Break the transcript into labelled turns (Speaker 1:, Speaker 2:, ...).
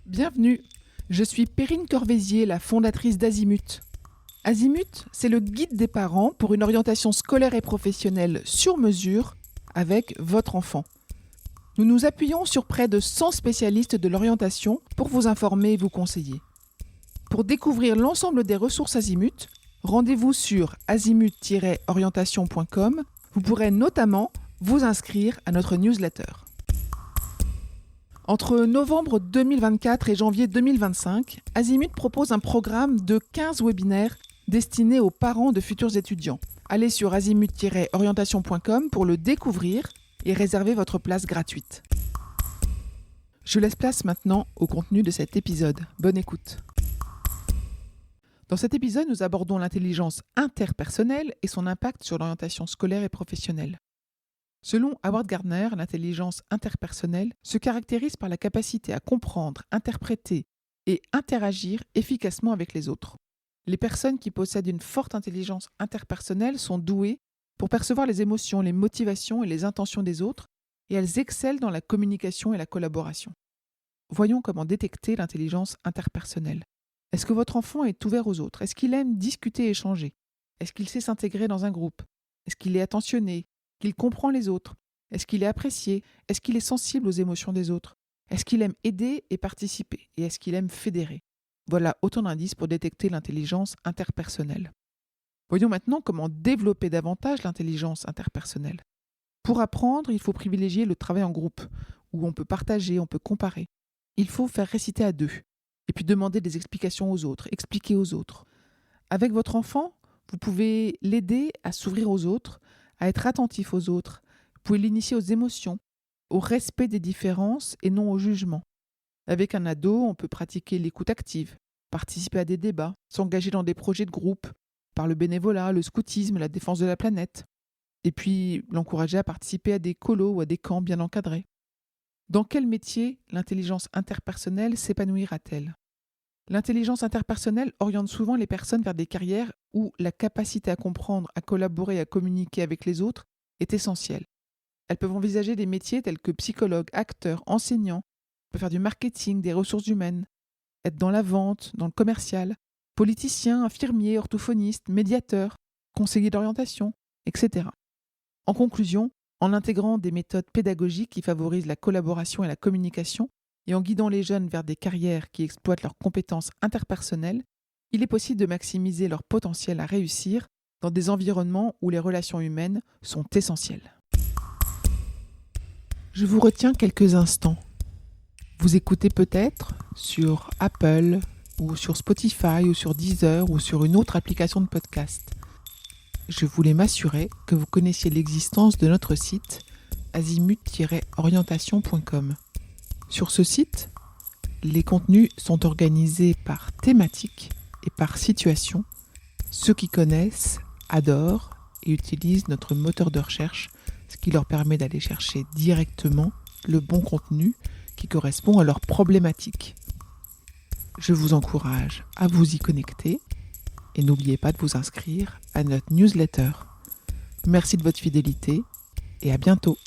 Speaker 1: Bienvenue, je suis Perrine Corvézier, la fondatrice d'Azimut. Azimut, c'est le guide des parents pour une orientation scolaire et professionnelle sur mesure avec votre enfant. Nous nous appuyons sur près de 100 spécialistes de l'orientation pour vous informer et vous conseiller. Pour découvrir l'ensemble des ressources Azimut, rendez-vous sur azimut-orientation.com. Vous pourrez notamment vous inscrire à notre newsletter. Entre novembre 2024 et janvier 2025, Azimut propose un programme de 15 webinaires destinés aux parents de futurs étudiants. Allez sur azimut-orientation.com pour le découvrir et réserver votre place gratuite. Je laisse place maintenant au contenu de cet épisode. Bonne écoute. Dans cet épisode, nous abordons l'intelligence interpersonnelle et son impact sur l'orientation scolaire et professionnelle. Selon Howard Gardner, l'intelligence interpersonnelle se caractérise par la capacité à comprendre, interpréter et interagir efficacement avec les autres. Les personnes qui possèdent une forte intelligence interpersonnelle sont douées pour percevoir les émotions, les motivations et les intentions des autres, et elles excellent dans la communication et la collaboration. Voyons comment détecter l'intelligence interpersonnelle. Est-ce que votre enfant est ouvert aux autres? Est-ce qu'il aime discuter et échanger? Est-ce qu'il sait s'intégrer dans un groupe? Est-ce qu'il est attentionné? Qu'il comprend les autres? Est-ce qu'il est apprécié? Est-ce qu'il est sensible aux émotions des autres? Est-ce qu'il aime aider et participer? Et est-ce qu'il aime fédérer? Voilà autant d'indices pour détecter l'intelligence interpersonnelle. Voyons maintenant comment développer davantage l'intelligence interpersonnelle. Pour apprendre, il faut privilégier le travail en groupe, où on peut partager, on peut comparer. Il faut faire réciter à deux, et puis demander des explications aux autres, expliquer aux autres. Avec votre enfant, vous pouvez l'aider à s'ouvrir aux autres, à être attentif aux autres. Vous pouvez l'initier aux émotions, au respect des différences et non au jugement. Avec un ado, on peut pratiquer l'écoute active, participer à des débats, s'engager dans des projets de groupe, par le bénévolat, le scoutisme, la défense de la planète. Et puis l'encourager à participer à des colos ou à des camps bien encadrés. Dans quel métier l'intelligence interpersonnelle s'épanouira-t-elle? L'intelligence interpersonnelle oriente souvent les personnes vers des carrières où la capacité à comprendre, à collaborer et à communiquer avec les autres est essentielle. Elles peuvent envisager des métiers tels que psychologue, acteur, enseignant, peuvent faire du marketing, des ressources humaines, être dans la vente, dans le commercial, politicien, infirmier, orthophoniste, médiateur, conseiller d'orientation, etc. En conclusion, en intégrant des méthodes pédagogiques qui favorisent la collaboration et la communication, et en guidant les jeunes vers des carrières qui exploitent leurs compétences interpersonnelles, il est possible de maximiser leur potentiel à réussir dans des environnements où les relations humaines sont essentielles. Je vous retiens quelques instants. Vous écoutez peut-être sur Apple ou sur Spotify ou sur Deezer ou sur une autre application de podcast. Je voulais m'assurer que vous connaissiez l'existence de notre site azimut-orientation.com. Sur ce site, les contenus sont organisés par thématique et par situation. Ceux qui connaissent adorent et utilisent notre moteur de recherche, ce qui leur permet d'aller chercher directement le bon contenu qui correspond à leur problématique. Je vous encourage à vous y connecter et n'oubliez pas de vous inscrire à notre newsletter. Merci de votre fidélité et à bientôt.